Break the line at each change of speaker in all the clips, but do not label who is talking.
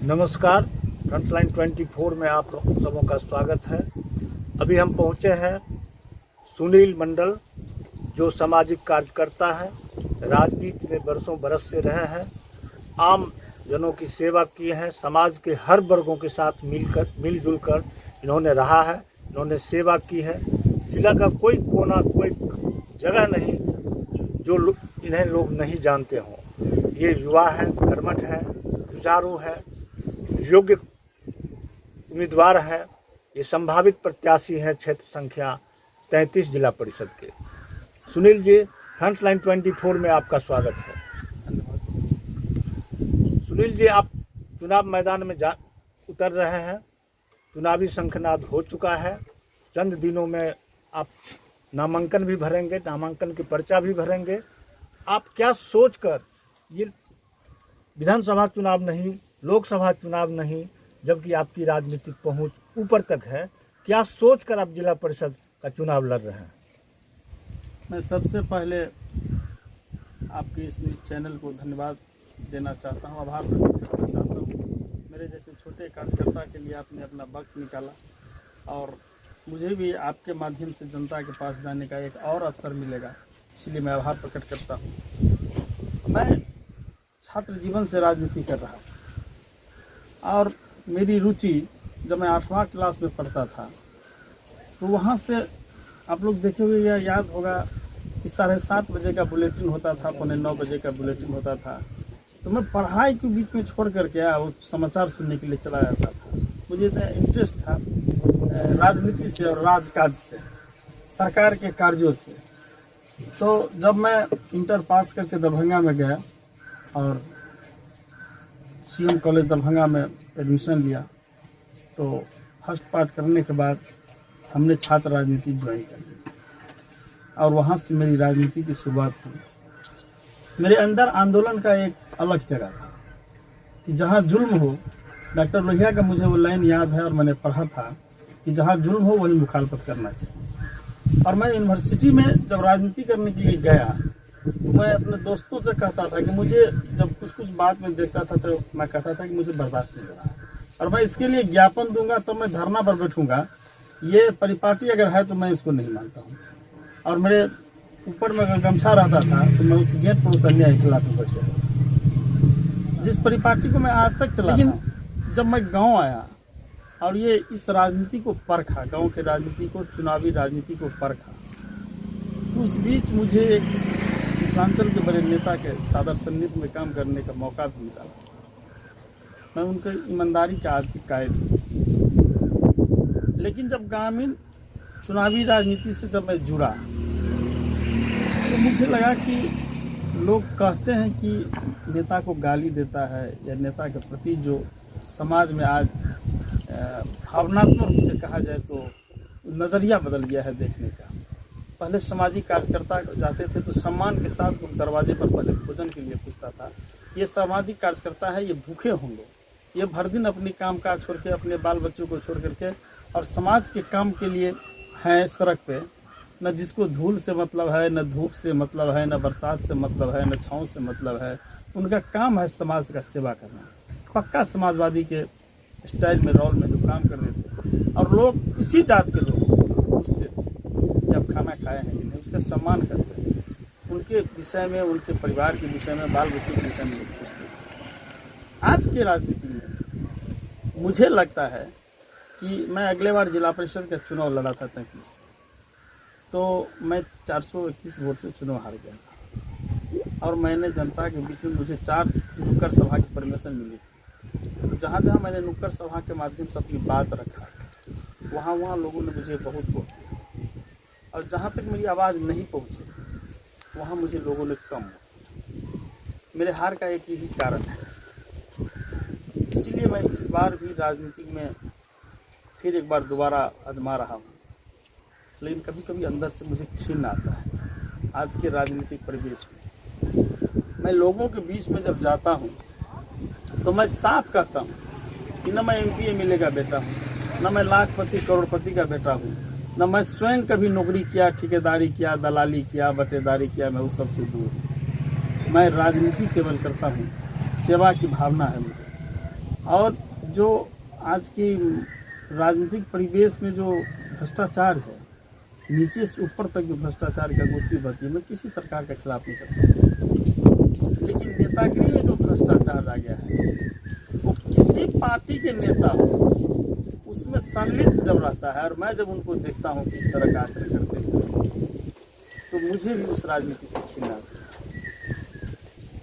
नमस्कार। फ्रंटलाइन 24 में आप सबों का स्वागत है। अभी हम पहुंचे हैं सुनील मंडल, जो सामाजिक कार्यकर्ता है, राजनीति में बरसों बरस से रहे हैं, आम जनों की सेवा की है, समाज के हर वर्गों के साथ मिलजुल कर इन्होंने रहा है, इन्होंने सेवा की है। जिला का कोई कोना, कोई जगह नहीं जो इन्हें लोग नहीं जानते हों। ये युवा है, कर्मठ है, जुझारू है, योग्य उम्मीदवार है। ये संभावित प्रत्याशी हैं क्षेत्र संख्या 33 जिला परिषद के। सुनील जी, फ्रंटलाइन 24 में आपका स्वागत है। सुनील जी, आप चुनाव मैदान में उतर रहे हैं। चुनावी शंखनाद हो चुका है। चंद दिनों में आप नामांकन भी भरेंगे, नामांकन के पर्चा भी भरेंगे। आप क्या सोचकर, ये विधानसभा चुनाव नहीं, लोकसभा चुनाव नहीं, जबकि आपकी राजनीतिक पहुंच ऊपर तक है, क्या सोचकर आप जिला परिषद का चुनाव लड़ रहे हैं?
मैं सबसे पहले आपके इस चैनल को धन्यवाद देना चाहता हूं, आभार प्रकट करना चाहता हूं। मेरे जैसे छोटे कार्यकर्ता के लिए आपने अपना वक्त निकाला और मुझे भी आपके माध्यम से जनता के पास जाने का एक और अवसर मिलेगा, इसलिए मैं आभार प्रकट करता हूं। मैं छात्र जीवन से राजनीति कर रहा हूँ और मेरी रुचि जब मैं 8वां क्लास में पढ़ता था तो वहाँ से आप लोग देखे हुए या याद होगा कि 7:30 बजे का बुलेटिन होता था, 9:15 बजे का बुलेटिन होता था। तो मैं पढ़ाई के बीच में छोड़ करके उस समाचार सुनने के लिए चला जाता था। मुझे इतना इंटरेस्ट था राजनीति से और राजकाज से, सरकार के कार्यों से। तो जब मैं इंटर पास करके दरभंगा में गया और सीएम कॉलेज दरभंगा में एडमिशन लिया, तो फर्स्ट पार्ट करने के बाद हमने छात्र राजनीति ज्वाइन कर ली और वहाँ से मेरी राजनीति की शुरुआत हुई। मेरे अंदर आंदोलन का एक अलग जगह था कि जहाँ जुल्म हो, डॉक्टर लोहिया का मुझे वो लाइन याद है और मैंने पढ़ा था कि जहाँ जुल्म हो वही मुखालफत करना चाहिए। और मैं यूनिवर्सिटी में जब राजनीति करने के लिए गया तो मैं अपने दोस्तों से कहता था कि मुझे जब कुछ बात में देखता था तो मैं कहता था कि मुझे बर्दाश्त नहीं हो रहा और मैं इसके लिए ज्ञापन दूंगा तो मैं धरना पर बैठूंगा। ये परिपाटी अगर है तो मैं इसको नहीं मानता हूँ। और मेरे ऊपर में अगर गमछा रहता था तो मैं उस गेट पर उस अन्याय के खिलाफ बैठ जाता। जिस परिपाटी को मैं आज तक चला, लेकिन जब मैं गाँव आया और ये इस राजनीति को परखा, गाँव के राजनीति को, चुनावी राजनीति को परखा, तो उस बीच मुझे एक मिथिलांचल के बड़े नेता के सादर सानिध्य में काम करने का मौका भी मिला। मैं उनके ईमानदारी का आदि कायल हूँ। लेकिन जब ग्रामीण चुनावी राजनीति से जब मैं जुड़ा तो मुझे लगा कि लोग कहते हैं कि नेता को गाली देता है या नेता के प्रति जो समाज में आज भावनात्मक रूप से कहा जाए तो नज़रिया बदल गया है देखने का। पहले सामाजिक कार्यकर्ता जाते थे तो सम्मान के साथ दरवाजे पर पहले भोजन के लिए पूछता था, ये सामाजिक कार्यकर्ता है, ये भूखे होंगे, ये भर दिन अपनी काम काज छोड़ के, अपने बाल बच्चों को छोड़ करके और समाज के काम के लिए हैं सड़क पे। न जिसको धूल से मतलब है, न धूप से मतलब है, न बरसात से मतलब है, न छाँव से मतलब है। उनका काम है समाज का सेवा करना। पक्का समाजवादी के स्टाइल में, रोल में जो काम कर रहे थे और लोग किसी जात के लोग पूछते थे कि आप खाना खाए हैं कि नहीं, उसका सम्मान करते थे। उनके विषय में, उनके परिवार के विषय में, बाल बच्चे के विषय में लोग पूछते थे। आज के राजनीति में मुझे लगता है कि मैं अगले बार जिला परिषद का चुनाव लड़ा था 33, तो मैं 431 वोट से चुनाव हार गया था और मैंने जनता के बीच में मुझे 4 नुक्कड़ सभा की परमिशन मिली थी। तो जहाँ जहाँ मैंने नुक्कड़ सभा के माध्यम से अपनी बात रखा, वहाँ लोगों ने मुझे बहुत वोट दिया और जहाँ तक मेरी आवाज़ नहीं पहुँची वहाँ मुझे लोगों ने कम वोट। मेरे हार का एक यही कारण है। इसीलिए मैं इस बार भी राजनीति में फिर एक बार दोबारा आजमा रहा हूँ। लेकिन कभी कभी अंदर से मुझे घिन आता है आज के राजनीतिक परिवेश में। मैं लोगों के बीच में जब जाता हूँ तो मैं साफ कहता हूँ कि न मैं MP MLA का बेटा हूँ, न मैं लाखपति करोड़पति का बेटा हूँ, न मैं स्वयं कभी नौकरी किया, ठेकेदारी किया, दलाली किया, बटेदारी किया। मैं उस सबसे दूर। मैं राजनीति केवल करता हूँ, सेवा की भावना है मुझे और जो आज की राजनीतिक परिवेश में जो भ्रष्टाचार है, नीचे से ऊपर तक जो भ्रष्टाचार का गोथी बहती है, मैं किसी सरकार के खिलाफ नहीं करता, लेकिन नेतागिरी में जो भ्रष्टाचार आ गया है, वो किसी पार्टी के नेता हो उसमें सम्मिलित जब रहता है, और मैं जब उनको देखता हूँ किस तरह का आचरण करते हैं, तो मुझे भी उस राजनीति से घृणा आती है।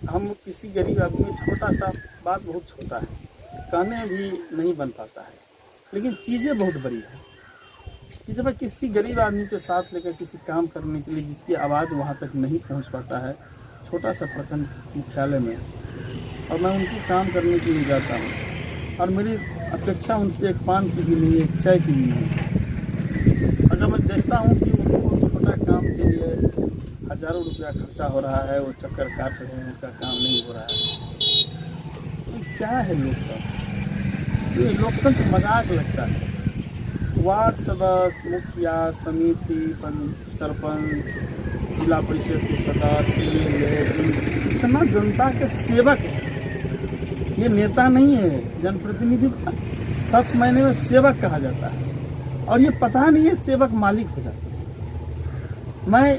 हम किसी गरीब आदमी में छोटा सा बात बहुत छोटा है, कहने भी नहीं बन पाता है, लेकिन चीज़ें बहुत बड़ी है कि जब मैं किसी गरीब आदमी के साथ लेकर किसी काम करने के लिए, जिसकी आवाज़ वहाँ तक नहीं पहुँच पाता है, छोटा सा प्रखंड मुख्यालय में, और मैं उनको काम करने के लिए जाता हूँ, और मेरी अपेक्षा उनसे एक पान की भी नहीं, एक चाय की भी नहीं, और जब मैं देखता हूँ कि उनको छोटा काम के लिए हज़ारों रुपया खर्चा हो रहा है, वो चक्कर काट रहे हैं, उनका काम नहीं हो रहा है, तो क्या है लोकतंत्र? ये लोकतंत्र मजाक लगता है। वार्ड सदस्य, मुखिया, समिति, सरपंच, जिला परिषद के सदस्य, इतना जनता के सेवक है, ये नेता नहीं है। जनप्रतिनिधि सच मायने में सेवक कहा जाता है, और ये पता नहीं है सेवक मालिक हो जाता है। मैं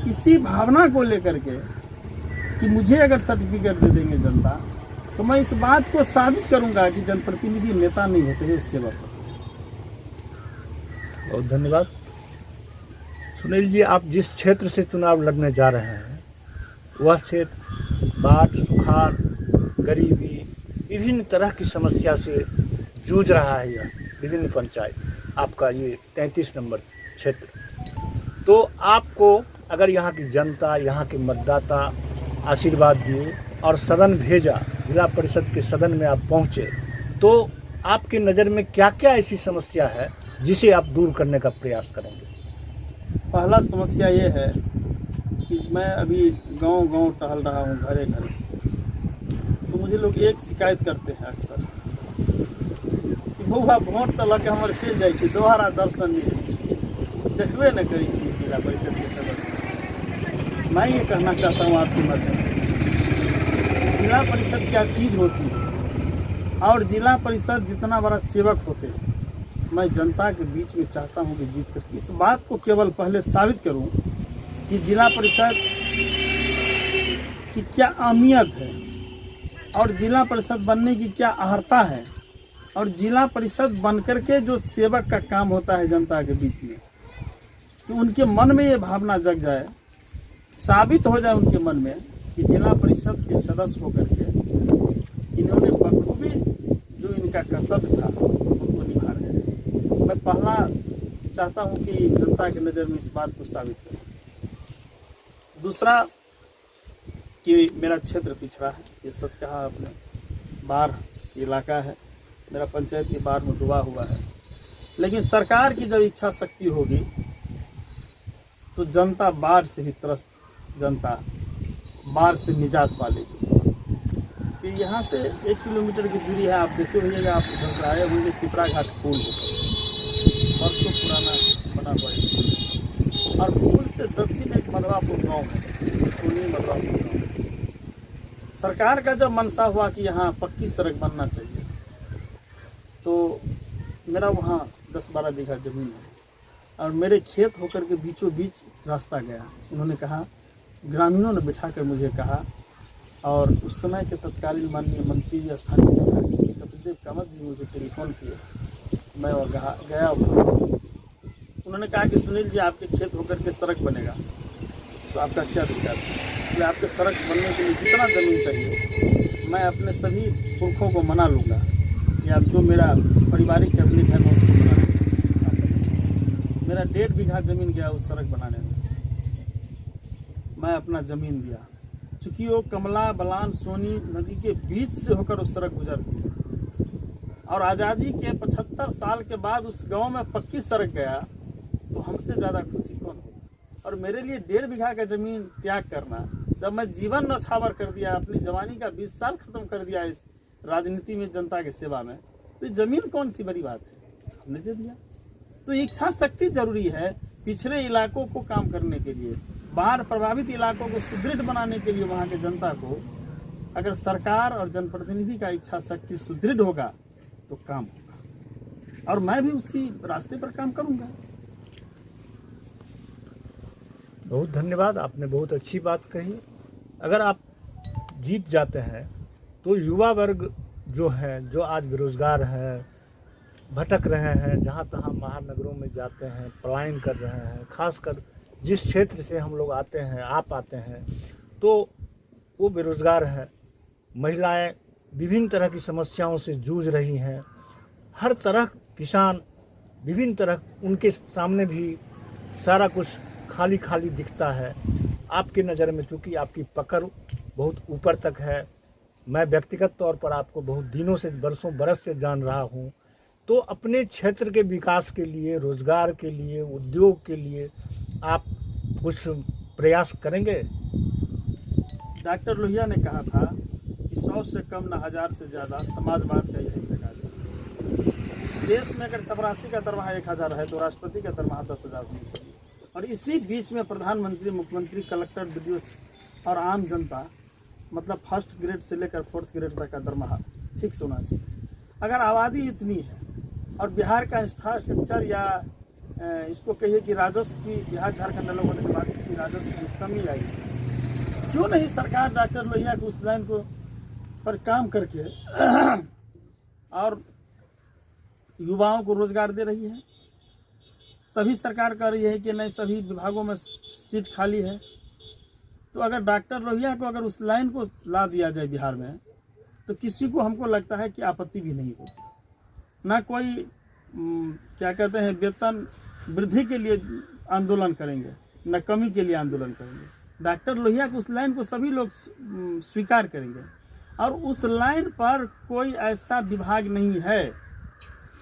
इसी भावना को लेकर के कि मुझे अगर सर्टिफिकेट दे देंगे जनता, तो मैं इस बात को साबित करूंगा कि जनप्रतिनिधि नेता नहीं होते हैं, सेवक होते हैं।
बहुत धन्यवाद। सुनील जी, आप जिस क्षेत्र से चुनाव लड़ने जा रहे हैं, वह क्षेत्र बाढ़, सुखाड़, गरीबी, विभिन्न तरह की समस्या से जूझ रहा है। यह विभिन्न पंचायत, आपका ये 33 नंबर क्षेत्र। तो आपको अगर यहाँ की जनता, यहाँ के मतदाता आशीर्वाद दिए और सदन भेजा, जिला परिषद के सदन में आप पहुँचे, तो आपकी नज़र में क्या क्या ऐसी समस्या है जिसे आप दूर करने का प्रयास करेंगे?
पहला समस्या ये है कि मैं अभी गांव-गांव टहल रहा हूँ, घरे घरे, तो मुझे लोग एक शिकायत करते हैं अक्सर कि बउआ वोट तो लऽ के हमर चलि जाइ छै, दोबारा दर्शन नहीं होइ छै, देखबे नहीं करै छी जिला परिषद के सदस्य। मैं ये कहना चाहता हूँ आपके माध्यम से, जिला परिषद क्या चीज़ होती है, और जिला परिषद जितना बड़ा सेवक होते हैं, मैं जनता के बीच में चाहता हूं कि जीत कर इस बात को केवल पहले साबित करूं कि जिला परिषद की क्या अहमियत है, और जिला परिषद बनने की क्या अहर्ता है, और जिला परिषद बनकर के जो सेवक का काम होता है जनता के बीच में, तो उनके मन में ये भावना जग जाए, साबित हो जाए उनके मन में कि जिला परिषद के सदस्य होकर के इन्होंने बखूबी जो इनका कर्तव्य था उनको निभा रहे हैं। मैं पहला चाहता हूं कि जनता की नज़र में इस बात को साबित करें। दूसरा कि मेरा क्षेत्र पिछड़ा है, ये सच कहा आपने, बाढ़ इलाका है, मेरा पंचायत की बाढ़ में डूबा हुआ है, लेकिन सरकार की जब इच्छा शक्ति होगी तो जनता बाढ़ से भी त्रस्त, जनता बाढ़ से निजात पालेगी। कि यहाँ से 1 किलोमीटर की दूरी है, आप देखे होइएगा, आप उधर से आए होंगे, पिपरा घाट पुल वर्षों पुराना बना हुआ है, और पुल से दक्षिण एक मधवापुर गाँव है, मधवापुर गाँव। सरकार का जब मनसा हुआ कि यहाँ पक्की सड़क बनना चाहिए, तो मेरा वहाँ 10-12 बीघा ज़मीन है, और मेरे खेत होकर के बीचों बीच रास्ता गया। उन्होंने कहा, ग्रामीणों ने बिठा कर मुझे कहा, और उस समय के तत्कालीन माननीय मंत्री जी, स्थानीय विधायक श्री कपिलदेव कामत जी मुझे टेलीफोन किए। मैं वहाँ गया, उन्होंने कहा कि सुनील जी, आपके खेत होकर के सड़क बनेगा, तो आपका क्या विचार है? कि आपके सड़क बनने के लिए जितना ज़मीन चाहिए, मैं अपने सभी पुरखों को मना लूँगा, या जो मेरा पारिवारिक कैबिनेट है मैं उसको बना लूँगा। मेरा 1.5 बीघा ज़मीन गया उस सड़क बनाने में, मैं अपना ज़मीन दिया, चूँकि वो कमला बलान सोनी नदी के बीच से होकर उस सड़क गुजरती है, और आज़ादी के 75 साल के बाद उस गांव में पक्की सड़क गया, तो हमसे ज़्यादा खुशी कौन हो? और मेरे लिए 1.5 बीघा का ज़मीन त्याग करना, जब मैं जीवन नौछावर कर दिया, अपनी जवानी का 20 साल खत्म कर दिया इस राजनीति में, जनता की सेवा में, तो ज़मीन कौन सी बड़ी बात है? हमने दे दिया। तो इच्छा शक्ति जरूरी है पिछड़े इलाकों को काम करने के लिए, बाढ़ प्रभावित इलाकों को सुदृढ़ बनाने के लिए, वहाँ के जनता को अगर सरकार और जनप्रतिनिधि का इच्छा शक्ति सुदृढ़ होगा तो काम होगा, और मैं भी उसी रास्ते पर काम करूंगा।
बहुत धन्यवाद, आपने बहुत अच्छी बात कही। अगर आप जीत जाते हैं तो युवा वर्ग जो है, जो आज बेरोजगार है, भटक रहे हैं, जहाँ तहाँ महानगरों में जाते हैं, पलायन कर रहे हैं, खासकर जिस क्षेत्र से हम लोग आते हैं, आप आते हैं, तो वो बेरोजगार है। महिलाएं विभिन्न तरह की समस्याओं से जूझ रही हैं। हर तरह किसान विभिन्न तरह, उनके सामने भी सारा कुछ खाली खाली दिखता है। आपकी नज़र में चूँकि आपकी पकड़ बहुत ऊपर तक है, मैं व्यक्तिगत तौर पर आपको बहुत दिनों से, बरसों बरस से जान रहा हूँ, तो अपने क्षेत्र के विकास के लिए, रोजगार के लिए, उद्योग के लिए आप कुछ प्रयास करेंगे?
डॉक्टर लोहिया ने कहा था कि 100 से कम न 1000 से ज़्यादा समाजवाद का यही तकाजा है। इस देश में अगर चपरासी का दरमाहा 1000 है तो राष्ट्रपति का दरमाहा 10,000 होना चाहिए, और इसी बीच में प्रधानमंत्री, मुख्यमंत्री, कलेक्टर, वीडियो और आम जनता, मतलब फर्स्ट ग्रेड से लेकर 4th ग्रेड तक का दरमाहा फिक्स होना चाहिए। अगर आबादी इतनी है और बिहार का इंफ्रास्ट्रक्चर या इसको कहिए कि राजस्व की, बिहार झारखंड अलग होने के बाद इसकी राजस्व की कमी आई, क्यों नहीं सरकार डॉक्टर लोहिया को उस लाइन को पर काम करके और युवाओं को रोजगार दे रही है। सभी सरकार कर रही है कि नहीं, सभी विभागों में सीट खाली है, तो अगर डॉक्टर लोहिया को अगर उस लाइन को ला दिया जाए बिहार में, तो किसी को, हमको लगता है कि आपत्ति भी नहीं होगी। ना कोई क्या कहते हैं, वेतन वृद्धि के लिए आंदोलन करेंगे, न कमी के लिए आंदोलन करेंगे। डॉक्टर लोहिया को उस लाइन को सभी लोग स्वीकार करेंगे, और उस लाइन पर कोई ऐसा विभाग नहीं है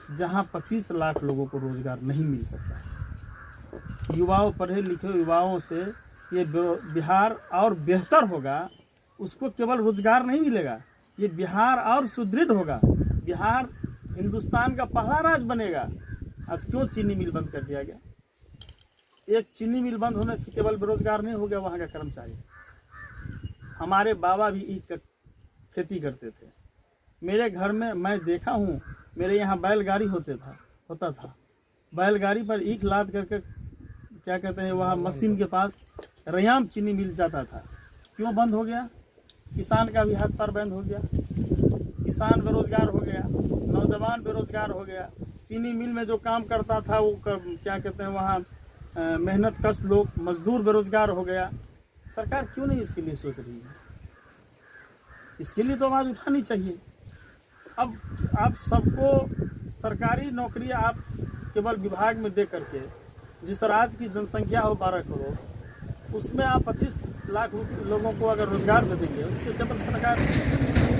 जहां 25 लाख लोगों को रोजगार नहीं मिल सकता है। युवाओं, पढ़े लिखे युवाओं से ये बिहार और बेहतर होगा। उसको केवल रोजगार नहीं मिलेगा, ये बिहार और सुदृढ़ होगा। बिहार हिंदुस्तान का पहला राज्य बनेगा। आज क्यों चीनी मिल बंद कर दिया गया? एक चीनी मिल बंद होने से केवल बेरोजगार नहीं हो गया वहाँ का कर्मचारी। हमारे बाबा भी ईख का खेती करते थे। मेरे घर में मैं देखा हूँ, मेरे यहाँ बैलगाड़ी होता था। बैलगाड़ी पर ईख लाद करके, क्या कहते हैं, वहाँ मशीन के पास रयाम चीनी मिल जाता था। क्यों बंद हो गया? किसान का भी हाथ पैर बंद हो गया, किसान बेरोजगार हो गया, नौजवान बेरोजगार हो गया। चीनी मिल में जो काम करता था वो क्या कहते हैं, वहाँ मेहनत कश लोग, मजदूर बेरोजगार हो गया। सरकार क्यों नहीं इसके लिए सोच रही है? इसके लिए तो आवाज़ उठानी चाहिए। अब आप सबको सरकारी नौकरी आप केवल विभाग में दे करके, जिस राज्य की जनसंख्या हो 12 करोड़, उसमें आप 25 लाख लोगों को अगर रोजगार दे देंगे, उससे केवल सरकार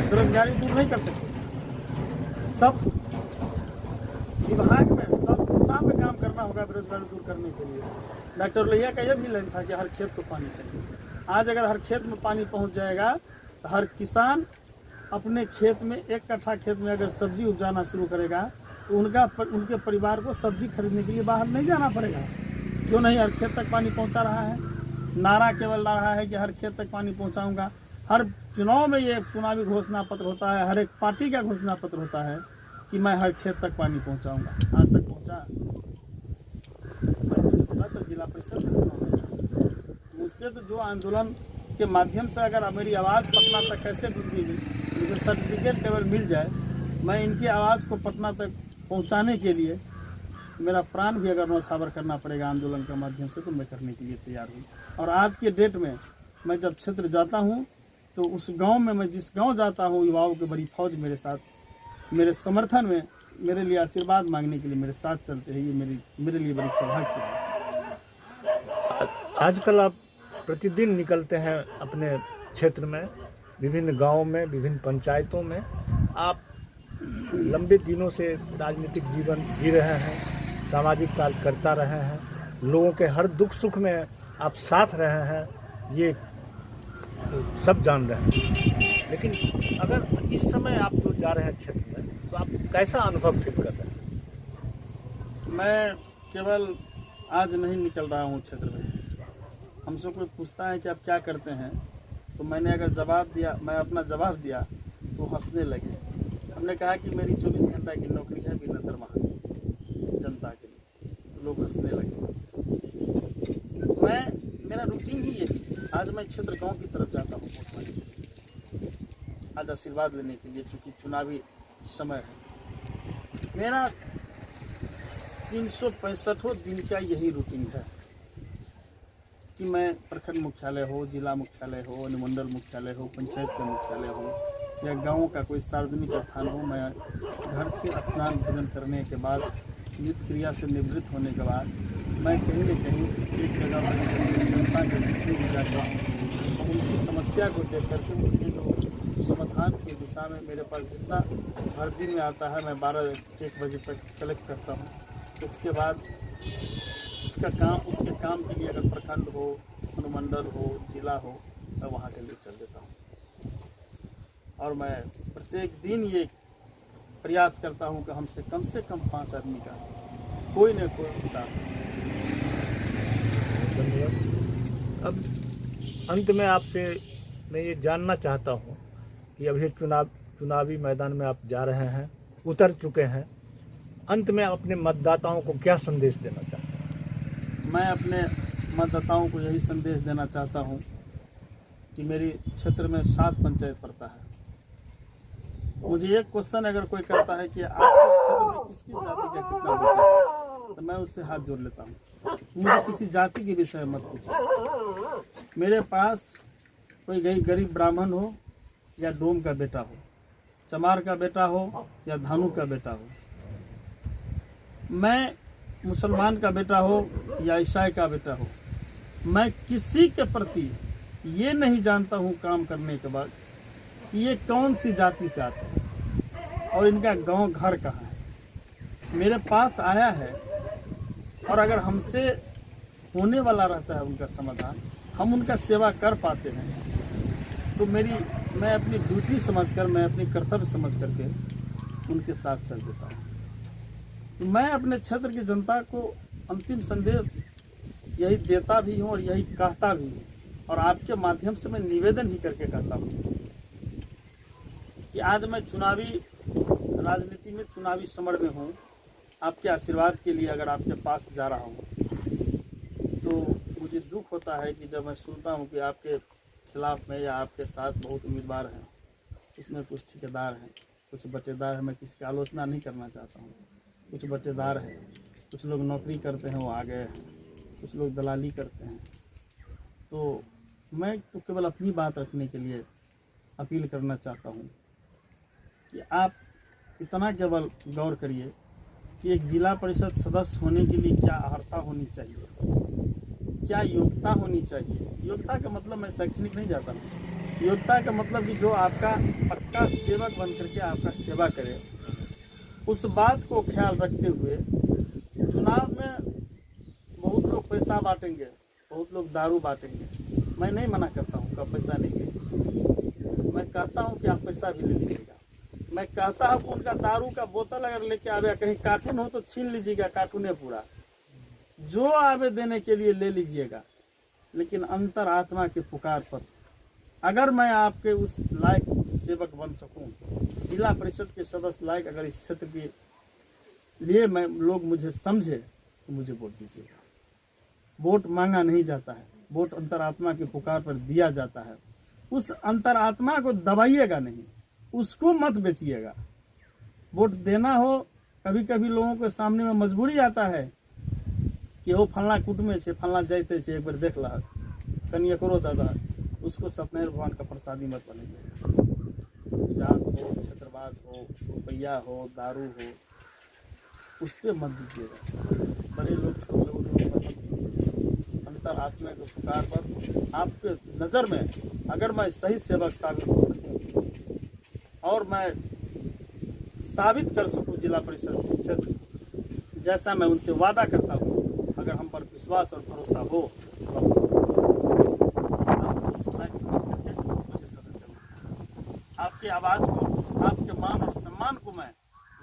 बेरोजगारी दूर नहीं कर सकती। सब विभाग में, सब दिशा में काम करना होगा बेरोजगारी दूर करने के लिए। डॉक्टर लोहिया का यह भी लाइन था कि हर खेत को पानी चाहिए। आज अगर हर खेत में पानी पहुंच जाएगा तो हर किसान अपने खेत में, 1 कट्ठा खेत में अगर सब्जी उपजाना शुरू करेगा तो उनके परिवार को सब्जी खरीदने के लिए बाहर नहीं जाना पड़ेगा। क्यों नहीं? हर खेत तक पानी पहुंचा रहा है। नारा केवल रहा है कि हर खेत तक पानी पहुंचाऊंगा। हर चुनाव में ये चुनावी घोषणा पत्र होता है, हर एक पार्टी का घोषणा पत्र होता है कि मैं हर खेत तक पानी पहुंचाऊंगा। आज तक पहुंचा? थोड़ा सा जिला परिषद मुझसे तो जो आंदोलन के माध्यम से अगर मेरी आवाज़ पटना तक कैसे गूंजेगी, मुझे सर्टिफिकेट केवल मिल जाए, मैं इनकी आवाज़ को पटना तक पहुंचाने के लिए मेरा प्राण भी अगर न्यौछावर करना पड़ेगा आंदोलन के माध्यम से, तो मैं करने के लिए तैयार हूँ। और आज के डेट में मैं जब क्षेत्र जाता हूँ तो उस गांव में, मैं जिस गांव जाता हूँ, युवाओं की बड़ी फौज मेरे साथ, मेरे समर्थन में, मेरे लिए आशीर्वाद मांगने के लिए मेरे साथ चलते हैं। ये मेरे लिए बड़ी सौभाग्य है।
आजकल आप प्रतिदिन निकलते हैं अपने क्षेत्र में, विभिन्न गांवों में, विभिन्न पंचायतों में। आप लंबे दिनों से राजनीतिक जीवन जी रहे हैं, सामाजिक कार्य करता रहे हैं, लोगों के हर दुख सुख में आप साथ रहे हैं, ये सब जान रहे हैं। लेकिन अगर इस समय आप जो जा रहे हैं क्षेत्र में, तो आप कैसा अनुभव फील कर रहे हैं?
मैं केवल आज नहीं निकल रहा हूँ क्षेत्र में। हमसे कोई पूछता है कि आप क्या करते हैं, तो मैंने अगर जवाब दिया, मैं अपना जवाब दिया तो हंसने लगे। हमने कहा कि मेरी 24 घंटा की नौकरी है बिना दरमाहा के जनता के लिए, तो लोग हंसने लगे। मेरा रूटीन ही यही। आज मैं क्षेत्र गांव की तरफ जाता हूँ वोट मांगने, आज आशीर्वाद लेने के लिए, चूँकि चुनावी समय है। मेरा 365 दिन का यही रूटीन है कि मैं प्रखंड मुख्यालय हो, जिला मुख्यालय हो, अनुमंडल मुख्यालय हो, पंचायत का मुख्यालय हो या गांव का कोई सार्वजनिक स्थान हो, मैं घर से स्नान भोजन करने के बाद, नित्य क्रिया से निवृत्त होने के बाद मैं कहीं न कहीं एक जगह पर जनता के बीच में भी जाता हूँ और उनकी समस्या को देख करके उनके जो समाधान की दिशा में मेरे पास जितना हर दिन में आता है, मैं 12-1 बजे तक कलेक्ट करता हूँ। उसके बाद उसके काम के लिए अगर प्रखंड हो, अनुमंडल हो, जिला हो, मैं वहाँ के लिए चल देता हूँ। और मैं प्रत्येक दिन ये प्रयास करता हूँ कि हमसे कम 5 आदमी का कोई न कोई उतार।
धन्यवाद। अब अंत में आपसे मैं ये जानना चाहता हूँ कि अभी चुनावी मैदान में आप जा रहे हैं, उतर चुके हैं, अंत में अपने मतदाताओं को क्या संदेश देना चाहते हैं?
मैं अपने मतदाताओं को यही संदेश देना चाहता हूँ कि मेरी क्षेत्र में 7 पंचायत पड़ता है। मुझे एक क्वेश्चन अगर कोई करता है कि आपके क्षेत्र में किस जाति का कितना वोट है, तो मैं उससे हाथ जोड़ लेता हूँ। मुझे किसी जाति के विषय में मत पूछिए। मेरे पास कोई गरीब ब्राह्मण हो या डोम का बेटा हो, चमार का बेटा हो या धानु का बेटा हो, मैं मुसलमान का बेटा हो या ईसाई का बेटा हो, मैं किसी के प्रति ये नहीं जानता हूँ काम करने के बाद कि ये कौन सी जाति से आते हैं और इनका गांव घर कहाँ है। मेरे पास आया है और अगर हमसे होने वाला रहता है उनका समाधान, हम उनका सेवा कर पाते हैं, तो मैं अपनी ड्यूटी समझकर, मैं अपनी कर्तव्य समझ करके उनके साथ चल देता हूँ। तो मैं अपने क्षेत्र की जनता को अंतिम संदेश यही देता भी हूँ और यही कहता भी हूँ, और आपके माध्यम से मैं निवेदन ही करके कहता हूँ कि आज मैं चुनावी राजनीति में, चुनावी समर में हूँ। आपके आशीर्वाद के लिए अगर आपके पास जा रहा हूँ तो मुझे दुख होता है कि जब मैं सुनता हूँ कि आपके खिलाफ में या आपके साथ बहुत उम्मीदवार हैं, उसमें कुछ ठेकेदार हैं, कुछ बटेदार हैं। मैं किसी की आलोचना नहीं करना चाहता हूँ। कुछ बटेदार हैं, कुछ लोग नौकरी करते हैं वो आ गए हैं, कुछ लोग दलाली करते हैं। तो मैं तो केवल अपनी बात रखने के लिए अपील करना चाहता हूँ कि आप इतना केवल गौर करिए कि एक जिला परिषद सदस्य होने के लिए क्या अर्हता होनी चाहिए, क्या योग्यता होनी चाहिए। योग्यता का मतलब मैं शैक्षणिक नहीं जाता हूँ। योग्यता का मतलब कि जो आपका पक्का सेवक बन करके आपका सेवा करे, उस बात को ख्याल रखते हुए चुनाव में बहुत लोग पैसा बांटेंगे, बहुत लोग दारू बांटेंगे। मैं नहीं मना करता हूँ कि आप पैसा नहीं लीजिए, मैं कहता हूँ कि आप पैसा भी ले लीजिएगा। मैं कहता हूँ कि उनका दारू का बोतल अगर लेके आवे, कहीं कार्टून हो तो छीन लीजिएगा, कार्टून है पूरा, जो आवे देने के लिए ले लीजिएगा। लेकिन अंतर आत्मा के पुकार पर अगर मैं आपके उस लायक सेवक बन सकूं, जिला परिषद के सदस्य लायक अगर इस क्षेत्र के लिए मैं लोग मुझे समझे, तो मुझे वोट दीजिएगा। वोट मांगा नहीं जाता है, वोट अंतरात्मा के पुकार पर दिया जाता है। उस अंतरात्मा को दबाइएगा नहीं, उसको मत बेचिएगा। वोट देना हो, कभी कभी लोगों के सामने में मजबूरी आता है कि वो फलना कुट में छे, फलना जाते छे, एक बार देख ला कनिए करो दादा, उसको सत्यनारायण भगवान का प्रसादी मत बनेंगे। जात हो, क्षेत्रवाद हो, रुपया हो, दारू हो, उस पर मत दीजिएगा। बड़े लोग छोटे लोग मत दीजिए। अंतर आत्मा के पुकार पर आपके नज़र में अगर मैं सही सेवक साबित हो सकूं और मैं साबित कर सकूं जिला परिषद क्षेत्र जैसा मैं उनसे वादा करता हूं, अगर हम पर विश्वास और भरोसा हो तो आपकी आवाज़ को, आपके मान और सम्मान को मैं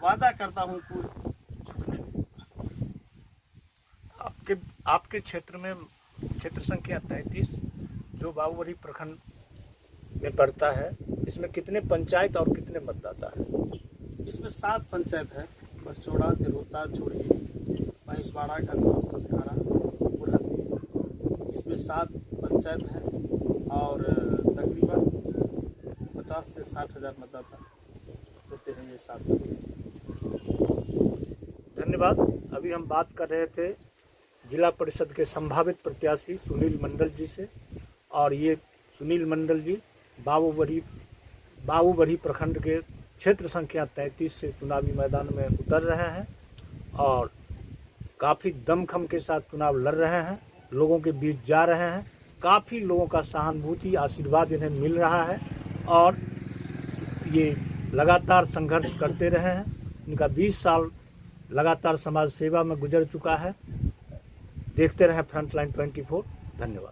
वादा करता हूं कि
आपके क्षेत्र में क्षेत्र संख्या 33 जो बाबूबड़ी प्रखंड में पड़ता है। इसमें कितने पंचायत और कितने मतदाता हैं?
इसमें 7 पंचायत है, बरचौड़ा, तिरहुता, चूड़ी, महिषवाड़ा, गन्नौर, सतखारा, बुढ़ानी। इसमें 7 पंचायत हैं और तकरीबन 50 से 60 हज़ार मतदाता होते हैं ये 7 पंचायत।
धन्यवाद। अभी हम बात कर रहे थे जिला परिषद के संभावित प्रत्याशी सुनील मंडल जी से, और ये सुनील मंडल जी बाबूबढ़ी प्रखंड के क्षेत्र संख्या 33 से चुनावी मैदान में उतर रहे हैं और काफ़ी दमखम के साथ चुनाव लड़ रहे हैं, लोगों के बीच जा रहे हैं। काफ़ी लोगों का सहानुभूति आशीर्वाद इन्हें मिल रहा है और ये लगातार संघर्ष करते रहे हैं। इनका 20 साल लगातार समाज सेवा में गुजर चुका है। देखते रहें फ्रंटलाइन 24। धन्यवाद।